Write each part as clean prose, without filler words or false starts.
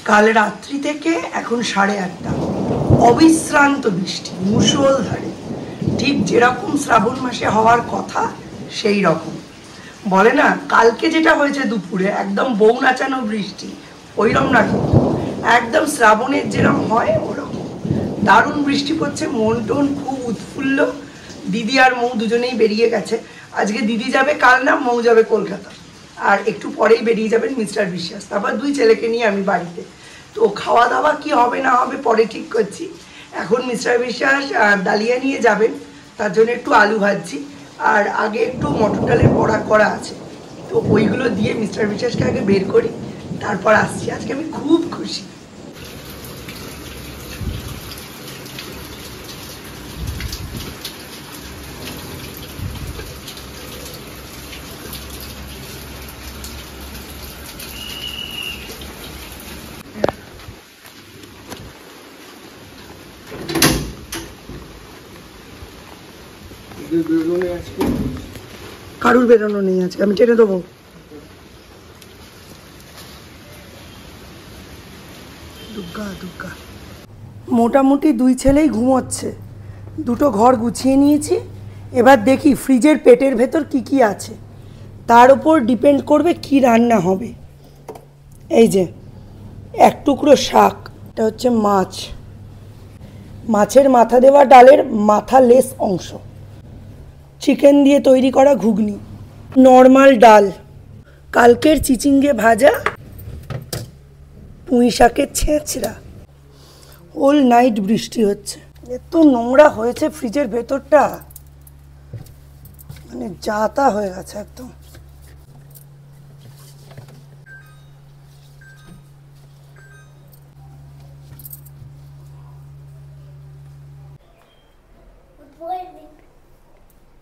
কাল রাত্রি থেকে এখন 8:30 অবিশ্রান্ত বৃষ্টি, মুষলধারে, ঠিক যেরকম শ্রাবণ মাসে হওয়ার কথা সেই রকম। বলে না কালকে যেটা হয়েছে দুপুরে একদম বউ নাচানো বৃষ্টি, ওইরকম না, কিন্তু একদম শ্রাবণের যেরকম হয় ওরকম দারুণ বৃষ্টি পড়ছে। মন টন খুব উৎফুল্ল। দিদি আর মৌ দুজনেই বেরিয়ে গেছে। আজকে দিদি যাবে কাল না, মৌ যাবে কলকাতা, আর একটু পরেই বেরিয়ে যাবেন মিস্টার বিশ্বাস। তারপর 2 ছেলেকে নিয়ে আমি বাড়িতে। তো খাওয়া দাওয়া কি হবে না হবে পরে ঠিক করছি। এখন মিস্টার বিশ্বাস ডালিয়া নিয়ে যাবেন, তার জন্য একটু আলু ভাজছি, আর আগে একটু মটর ডালের বড়া করা আছে, তো ওইগুলো দিয়ে মিস্টার বিশ্বাসকে আগে বের করি, তারপর আসছি। আজকে আমি খুব খুশি। কারুর বেরোনো নেই আজকে, আমি টেনে দেবো। দুর্গা দুর্গা। মোটামুটি 2 ছেলেই ঘুমোচ্ছে, 2টো ঘর গুছিয়ে নিয়েছি। এবার দেখি ফ্রিজের পেটের ভেতর কি কি আছে, তার উপর ডিপেন্ড করবে কি রান্না হবে। এই যে 1 টুকরো শাক, এটা হচ্ছে মাছ, মাছের মাথা দেওয়া ডালের মাথা লেস অংশ, চিকেন দিয়ে তৈরি করা ঘুগনি, নর্মাল ডাল, কালকের চিচিঙ্গে ভাজা, পুঁই শাকের ছেঁচড়া। হোল নাইট বৃষ্টি হচ্ছে। এত নোংরা হয়েছে ফ্রিজের ভেতরটা, মানে যা তা হয়ে গেছে একদম।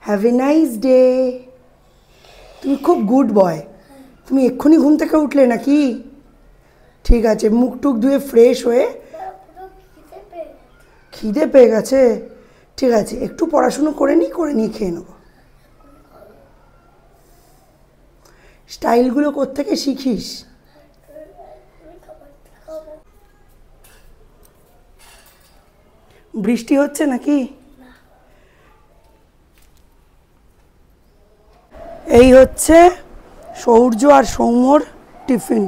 Have a nice day. তুমি খুব গুড বয়। তুমি এক্ষুনি ঘুম থেকে উঠলে নাকি? ঠিক আছে, মুখ টুক ধুয়ে ফ্রেশ হয়ে। খিদে পেয়ে গেছে? ঠিক আছে, একটু পড়াশুনো করে নিয়ে খেয়ে নেব। স্টাইলগুলো কোত্থেকে শিখিস? বৃষ্টি হচ্ছে নাকি? এই হচ্ছে সৌর্য আর সৌম্যর টিফিন।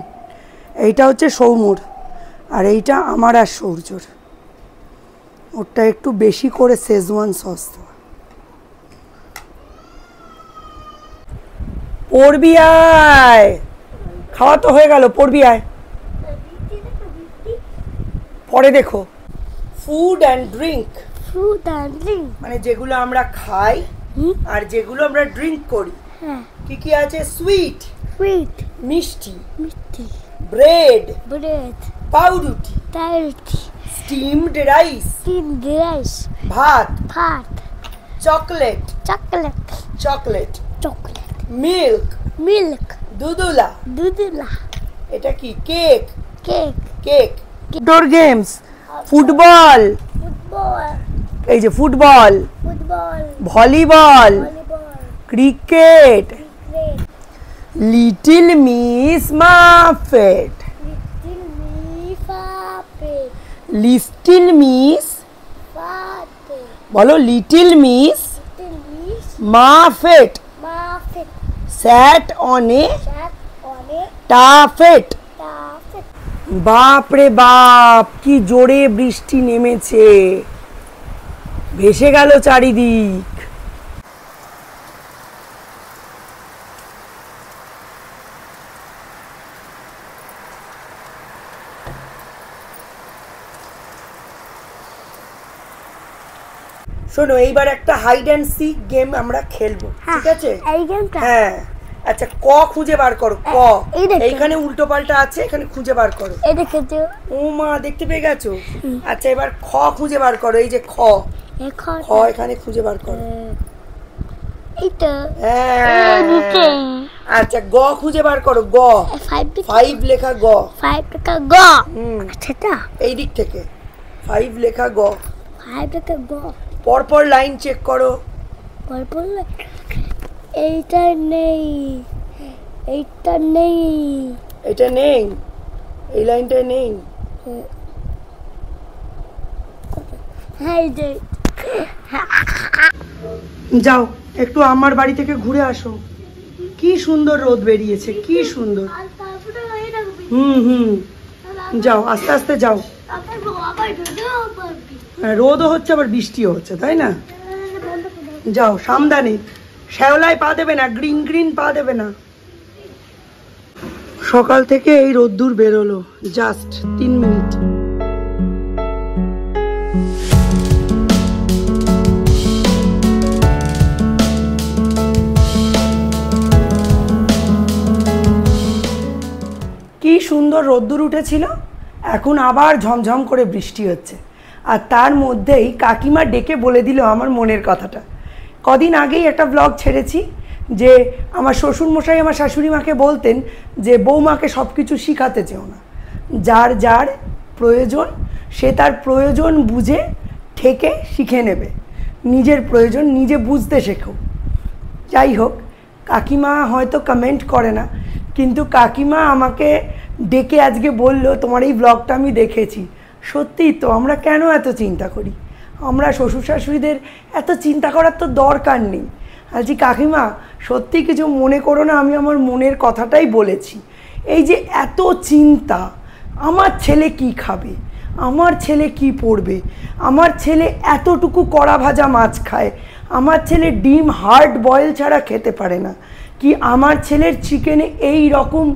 এইটা হচ্ছে সৌম্যর, আর এইটা আমার আর সৌর্যর। ওটা একটু বেশি করে শেজওয়ান সস দেওয়া। পড়বি আয়, খাওয়া তো হয়ে গেল, পড়বি আয়। পরে দেখো। ফুড অ্যান্ড ড্রিঙ্ক, মানে যেগুলো আমরা খাই আর যেগুলো আমরা ড্রিঙ্ক করি, কি কি আছে? সুইট, মিষ্টি, ব্রেড, পাউরুটি, স্টিমড রাইস, ভাত, চকলেট, মিল্ক, দুধুলা, এটা কি? কেক। ইনডোর গেমস, ফুটবল, এই যে football, volleyball, cricket, little miss Muffet, little miss, বলো little miss Muffet sat on a tuffet. বাপ রে বাপ, কি জোরে বৃষ্টি নেমেছে, ভেসে গেল চারিদিক। শোনো, এইবার একটা হাইড অ্যান্ড সিক গেম আমরা খেলবো, ঠিক আছে? হ্যাঁ, আচ্ছা, ক খুঁজে বার করো। ক এইখানে উল্টো পাল্টা আছে, এখানে খুঁজে বার করো। ও মা, দেখতে পেয়ে গেছো? আচ্ছা, এবার খ খুঁজে বার করো। এই যে খ, এখানে খুঁজে বার করো। আচ্ছা, গ খুঁজে বার করো। গ, 5 লেখা গ। এই দিক থেকে 5 লেখা গ। পরপর লাইন চেক করো। এইটা নেই, এই লাইনটায় নেই। যাও একটু আমার বাড়ি থেকে ঘুরে আসো। কি সুন্দর রোদ বেরিয়েছে, কি সুন্দর। হুম, যাও আস্তে আস্তে যাও। রোদও হচ্ছে আবার বৃষ্টিও হচ্ছে, তাই না? যাও সাবধানে, শ্যাওলায় পা দেবে না, গ্রিন গ্রিন পা দেবে না। সকাল থেকে এই রোদ্দুর বেরোলো জাস্ট 3 মিনিট। কি সুন্দর রোদ্দুর উঠেছিল, এখন আবার ঝমঝম করে বৃষ্টি হচ্ছে। আর তার মধ্যেই কাকিমা ডেকে বলে দিল আমার মনের কথাটা। কদিন আগেই একটা ব্লগ ছেড়েছি যে আমার শ্বশুরমশাই আমার শাশুড়ি মাকে বলতেন যে বৌমাকে সব কিছু শিখাতে চেও না, যার যার প্রয়োজন সে তার প্রয়োজন বুঝে ঠেকে শিখে নেবে, নিজের প্রয়োজন নিজে বুঝতে শেখো। যাই হোক, কাকিমা হয়তো কমেন্ট করে না, কিন্তু কাকিমা আমাকে ডেকে আজকে বলল তোমার এই ব্লগটা আমি দেখেছি। সত্যিই তো, আমরা কেন এত চিন্তা করি? আমরা শ্বশুর শাশুড়িদের এত চিন্তা করার তো দরকার নেই। আজকে কাকিমা সত্যি কিছু মনে করো না, আমি আমার মনের কথাটাই বলেছি। এই যে এত চিন্তা, আমার ছেলে কি খাবে, আমার ছেলে কি পড়বে, আমার ছেলে এতটুকু কড়া ভাজা মাছ খায়, আমার ছেলে ডিম হার্ড বয়েল ছাড়া খেতে পারে না, কি আমার ছেলের চিকেনে এই রকম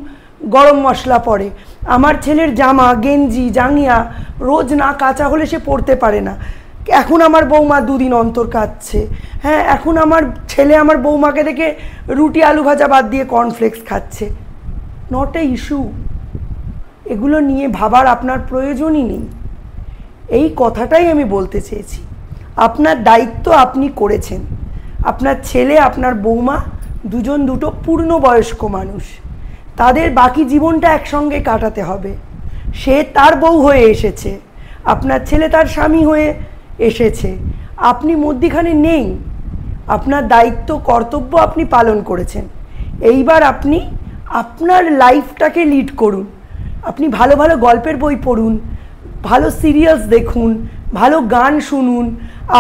গরম মশলা পড়ে, আমার ছেলের জামা গেঞ্জি জাঙ্গিয়া রোজ না কাচা হলে সে পরতে পারে না, এখন আমার বৌমা 2 দিন অন্তর কাচ্ছে, হ্যাঁ এখন আমার ছেলে আমার বৌমাকে দেখে রুটি আলু ভাজা বাদ দিয়ে কর্নফ্লেক্স খাচ্ছে। নট এ ইস্যু, এগুলো নিয়ে ভাবার আপনার প্রয়োজনই নেই। এই কথাটাই আমি বলতে চেয়েছি। আপনার দায়িত্ব আপনি করেছেন, আপনার ছেলে আপনার বৌমা দুজন দুটো পূর্ণবয়স্ক মানুষ, তাদের বাকি জীবনটা একসঙ্গে কাটাতে হবে। সে তার বউ হয়ে এসেছে, আপনার ছেলে তার স্বামী হয়ে এসেছে, আপনি মধ্যিখানে নেই। আপনার দায়িত্ব কর্তব্য আপনি পালন করেছেন, এইবার আপনি আপনার লাইফটাকে লিড করুন। আপনি ভালো ভালো গল্পের বই পড়ুন, ভালো সিরিয়ালস দেখুন, ভালো গান শুনুন,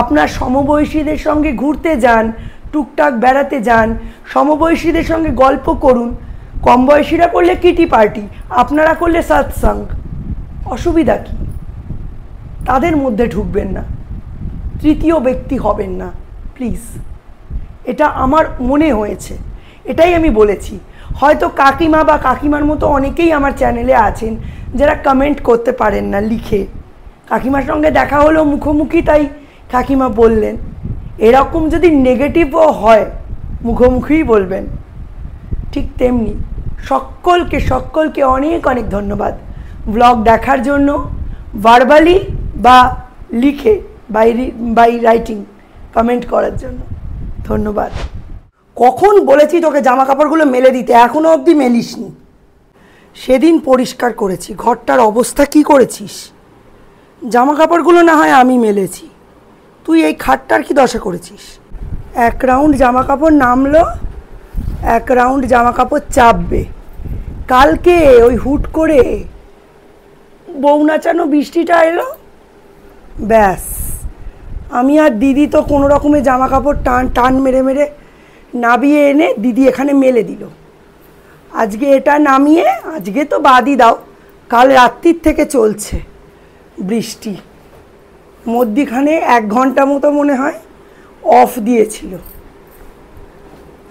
আপনার সমবয়সীদের সঙ্গে ঘুরতে যান, টুকটাক বেড়াতে যান, সমবয়সীদের সঙ্গে গল্প করুন। কম বয়সীরা করলে কিটি পার্টি, আপনারা করলে সৎসঙ্গ, অসুবিধা কি? তাদের মধ্যে ঢুকবেন না, তৃতীয় ব্যক্তি হবেন না প্লিজ। এটা আমার মনে হয়েছে, এটাই আমি বলেছি। হয়তো কাকিমা বা কাকিমার মতো অনেকেই আমার চ্যানেলে আছেন যারা কমেন্ট করতে পারেন না লিখে। কাকিমার সঙ্গে দেখা হলো মুখোমুখি, তাই কাকিমা বললেন। এরকম যদি নেগেটিভও হয় মুখোমুখিই বলবেন। ঠিক তেমনি সকলকে অনেক অনেক ধন্যবাদ ব্লগ দেখার জন্য, ভার্বালি বা লিখে বাই রাইটিং কমেন্ট করার জন্য ধন্যবাদ। কখন বলেছি তোকে জামা কাপড়গুলো মেলে দিতে, এখনো অবধি মেলিসনি। সেদিন পরিষ্কার করেছি, ঘরটার অবস্থা কি করেছিস? জামা কাপড়গুলো না হয় আমি মেলেছি, তুই এই খাটটার কি দশা করেছিস? 1 রাউন্ড জামা কাপড় নামলো, 1 রাউন্ড জামা কাপড় চাপবে। কালকে ওই হুট করে বউ নাচানো বৃষ্টিটা এলো, ব্যাস আমি আর দিদি তো কোনো রকমে জামা কাপড় টান মেরে মেরে নামিয়ে এনে দিদি এখানে মেলে দিল। আজকে এটা নামিয়ে, আজকে তো বাদই দাও, কাল রাত্রির থেকে চলছে বৃষ্টি, মধ্যিখানে 1 ঘন্টা মতো মনে হয় অফ দিয়েছিল।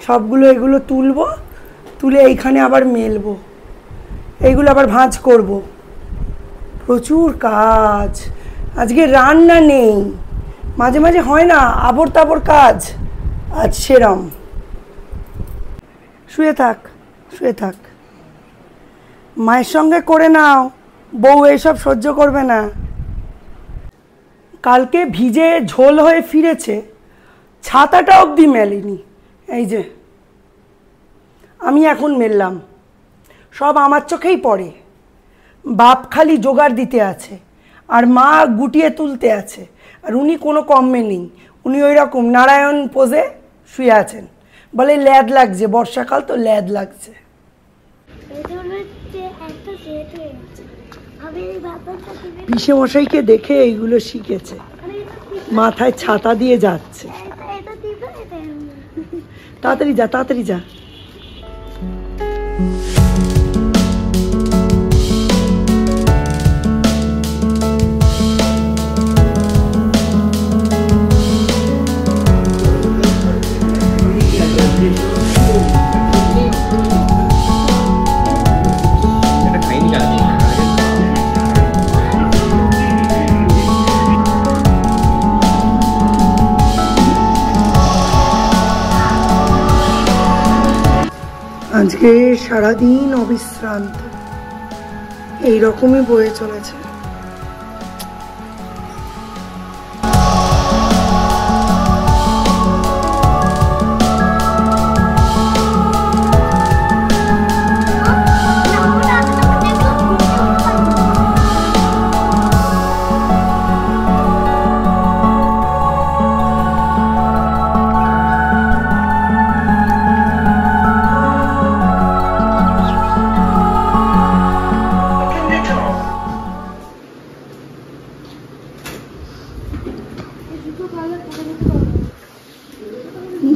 সবগুলো এগুলো তুলবো, তুলে এইখানে আবার মেলবো, এইগুলো আবার ভাঁজ করব। প্রচুর কাজ, আজকে রান্না নেই, মাঝে মাঝে হয় না আবর তাবর কাজ, আজ সেরম। শুয়ে থাক, মায়ের সঙ্গে করে নাও, বউ এইসব সহ্য করবে না। কালকে ভিজে ঝোল হয়ে ফিরেছে, ছাতাটা অবধি মেলেনি। এই যে আমি এখন মেললাম, সব আমার চোখেই পড়ে। বাপ খালি জোগাড় দিতে আছে আর মা গুটিয়ে তুলতে আছে, আর উনি কোনো কমে নেই, উনি ওই রকম নারায়ণ পোজে শুয়ে আছেন। বলে ল্যাদ লাগছে, বর্ষাকাল তো ল্যাদ লাগছে। পিসে মশাইকে দেখে এইগুলো শিখেছে, মাথায় ছাতা দিয়ে যাচ্ছে। তাড়াতাড়ি যা, তাড়াতাড়ি যা। আজকে সারাদিন অবিশ্রান্ত এইরকমই বয়ে চলেছে।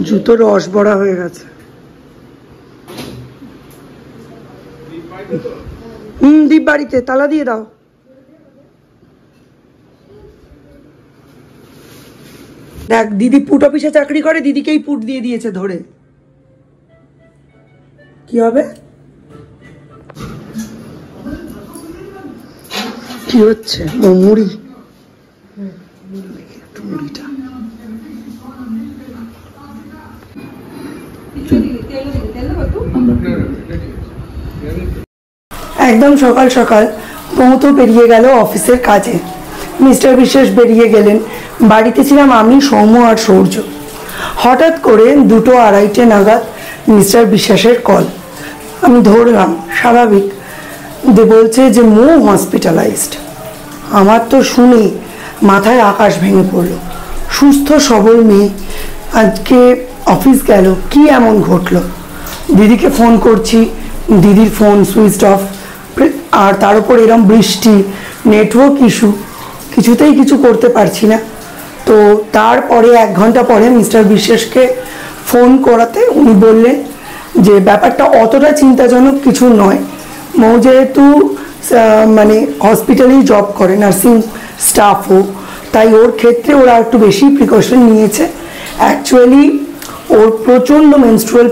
জুতো রস ভরা হয়ে গেছে। দীপ বাড়িতে, তালা দিয়ে দাও। দেখ, দিদি পুট অফিসে চাকরি করে, দিদিকেই পুট দিয়ে দিয়েছে ধরে। কি হবে? কি হচ্ছে? মুড়ি, একটু মুড়িটা। একদম সকাল সকাল মৌতো বেরিয়ে গেল অফিসের কাজে, মিস্টার বিশ্বাস বেরিয়ে গেলেন। বাড়িতে ছিলাম আমি, সৌম্য আর সূর্য। হঠাৎ করে 2:30 নাগাদ মিস্টার বিশ্বাসের কল। আমি ধরলাম, স্বাভাবিক। বলছে যে মৌ হসপিটালাইজড। আমার তো শুনে মাথায় আকাশ ভেঙে পড়লো। সুস্থ সবল মেয়ে আজকে অফিস গেল, কি এমন ঘটলো? দিদিকে ফোন করছি, দিদির ফোন সুইচ অফ, আর তার উপর এরম বৃষ্টি, নেটওয়ার্ক ইস্যু, কিছুতেই কিছু করতে পারছি না। তো তারপরে 1 ঘন্টা পরে মিস্টার বিশ্বাসকে ফোন করাতে উনি বললেন যে ব্যাপারটা অতটা চিন্তাজনক কিছু নয়। মৌ যেহেতু মানে হসপিটালেই জব করে, নার্সিং স্টাফও, তাই ওর ক্ষেত্রে ওরা একটু বেশি প্রিকশন নিয়েছে। অ্যাকচুয়ালি ওর প্রচণ্ড মেনস্ট্রুয়াল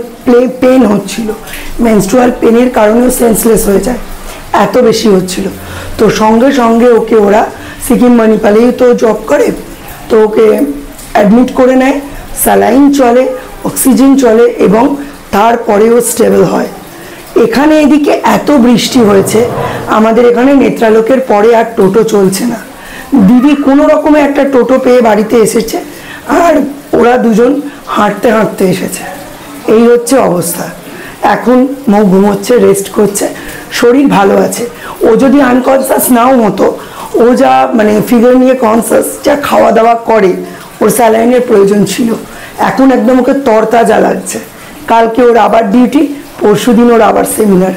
পেন হচ্ছিল, মেনস্ট্রুয়াল পেনের কারণেও সেন্সলেস হয়ে যায়, এত বেশি হচ্ছিল। তো সঙ্গে সঙ্গে ওকে ওরা সিকিম মণিপালেই তো জব করে, তো ওকে অ্যাডমিট করে নেয়, স্যালাইন চলে, অক্সিজেন চলে, এবং তারপরেও স্টেবল হয়। এখানে এদিকে এত বৃষ্টি হয়েছে, আমাদের এখানে নেত্রালোকের পরে আর টোটো চলছে না। দিদি কোনো রকমে একটা টোটো পেয়ে বাড়িতে এসেছে, আর ওরা দুজন হাঁটতে হাঁটতে এসেছে। এই হচ্ছে অবস্থা। এখন মৌ ঘুমোচ্ছে, রেস্ট করছে, শরীর ভালো আছে। ও যদি আনকনসাস নাও হতো, ও যা মানে ফিগার নিয়ে কনসাস, যা খাওয়া দাওয়া করে, ওর স্যালাইনের প্রয়োজন ছিল। এখন একদম ওকে তরতাজা লাগছে। কালকে ওর আবার ডিউটি, পরশু দিন ওর আবার সেমিনার,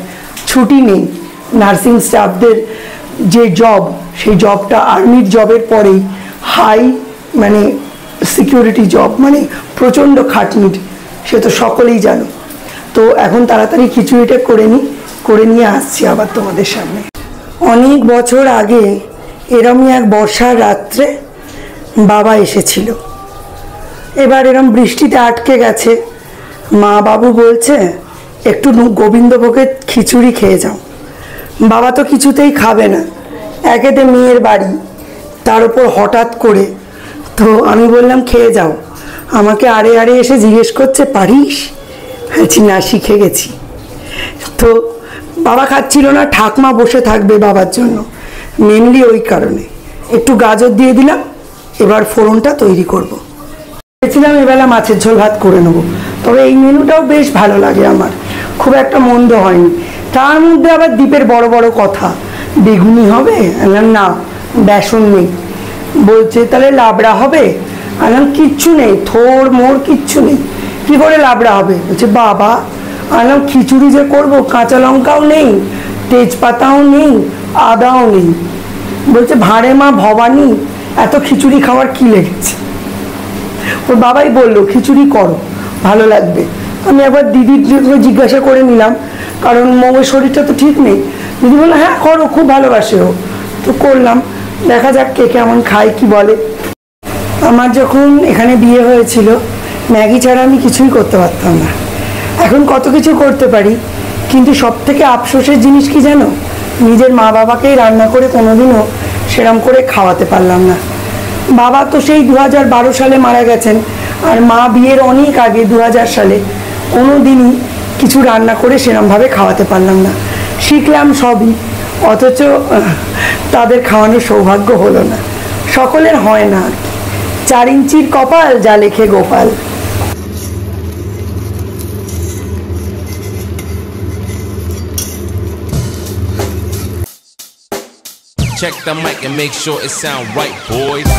ছুটি নেই। নার্সিং স্টাফদের যে জব, সেই জবটা আর্মির জবের পরেই হাই মানে সিকিউরিটি জব, মানে প্রচণ্ড খাটনির, সে তো সকলেই জানো। তো এখন তাড়াতাড়ি খিচুড়িটা করে নিয়ে আসছি আবার তোমাদের সামনে। অনেক বছর আগে এরমই এক বর্ষার রাত্রে বাবা এসেছিল। এবার এরম বৃষ্টিতে আটকে গেছে। মা বাবু বলছে একটু গোবিন্দভোগের খিচুড়ি খেয়ে যাও। বাবা তো কিছুতেই খাবে না, একেতে মেয়ের বাড়ি, তার উপর হঠাৎ করে। তো আমি বললাম খেয়ে যাও। আমাকে আড়ে আড়ে এসে জিজ্ঞেস করছে পারিস? বলছি না, শিখে গেছি। তো বাবা খাচ্ছিল না, ঠাকমা বসে থাকবে বাবার জন্য, মেনলি ওই কারণে একটু গাজর দিয়ে দিলাম। এবার ফোড়নটা তৈরি করব। ভেবেছিলাম এবেলা মাছের ঝোল ভাত করে নেবো, তবে এই মেনুটাও বেশ ভালো লাগে আমার, খুব একটা মন্দ হয়নি। তার মধ্যে আবার দীপের বড় বড় কথা, বেগুনি হবে, না বেসন নেই, বলছে তাহলে লাবড়া হবে। আনলাম কিচ্ছু নেই, থোড় মোড় কিচ্ছু নেই, কি করে লাবড়া হবে? বলছে বাবা। আনলাম খিচুড়ি যে করবো, কাঁচা লঙ্কাও নেই, তেজপাতাও নেই, আদাও নেই। বলছে ভাঁড়ে মা ভবানী, এত খিচুড়ি খাওয়ার কি লেগেছে? ওর বাবাই বললো খিচুড়ি করো, ভালো লাগবে। আমি একবার দিদির জিজ্ঞাসা করে নিলাম, কারণ মৌয়ের শরীরটা তো ঠিক নেই। দিদি বললো হ্যাঁ করো, খুব ভালোবাসে ও। তো করলাম, দেখা যাক কে কেমন খায় কি বলে। আমার যখন এখানে বিয়ে হয়েছিল, ম্যাগি ছাড়া আমি কিছুই করতে পারতাম না। এখন কত কিছু করতে পারি, কিন্তু সব থেকে আফসোসের জিনিস কি জানো? নিজের মা বাবাকেই রান্না করে কোনোদিনও সেরম করে খাওয়াতে পারলাম না। বাবা তো সেই 2012 সালে মারা গেছেন, আর মা বিয়ের অনেক আগে 2000 সালে। কোনো দিনই কিছু রান্না করে সেরমভাবে খাওয়াতে পারলাম না। শিখলাম সবই, অথচ তাদের খাওয়ানোর সৌভাগ্য হলো না। সকলের হয় না। 4 ইঞ্চির কপাল, যা লেখে Gopal. Check the mic and make sure it sound right, boys.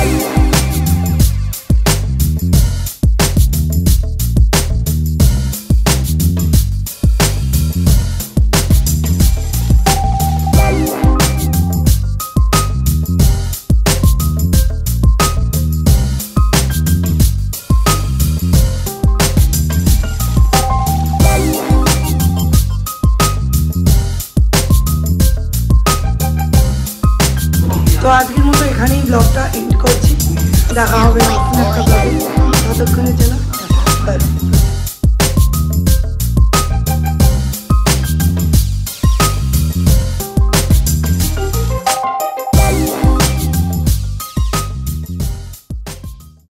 তো আজকের মতো এখানেই ব্লগটা এন্ড করছি। দেখা হবে